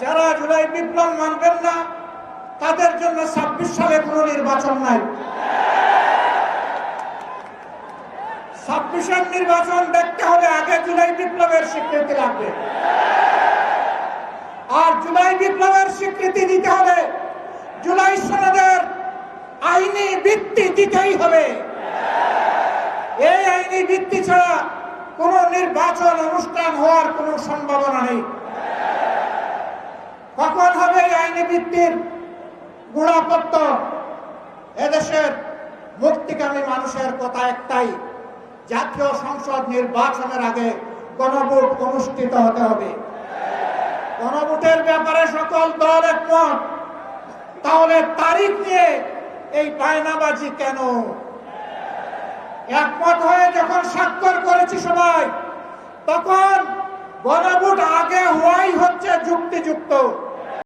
যারা জুলাই বিপ্লব মানবেন না তাদের জন্য ২৬ সালে কোনো নির্বাচন নাই। ২৬-এর নির্বাচন দেখতে হলে আগে জুলাই বিপ্লবের স্বীকৃতি লাগবে, আর জুলাই বিপ্লবের স্বীকৃতি দিতে হলে জুলাই সনদের আইনি ভিত্তি দিতেই হবে। এই আইনি ভিত্তি ছাড়া কোন নির্বাচন অনুষ্ঠান হওয়ার কোন সম্ভাবনা নেই। কখন হবে এই আইনি ভিত্তির গোড়াপত্য? এদেশের মুক্তিকামী মানুষের কথা একটাই, জাতীয় সংসদ নির্বাচনের আগে গণভোট অনুষ্ঠিত হতে হবে। গণভোটের ব্যাপারে সকল দল একমত, তাহলে তারিখ নিয়ে এই বায়নাবাজি কেন? একমত হয়ে যখন স্বাক্ষর করেছি সবাই, তখন গণভোট আগে হওয়াই হচ্ছে যুক্তিযুক্ত।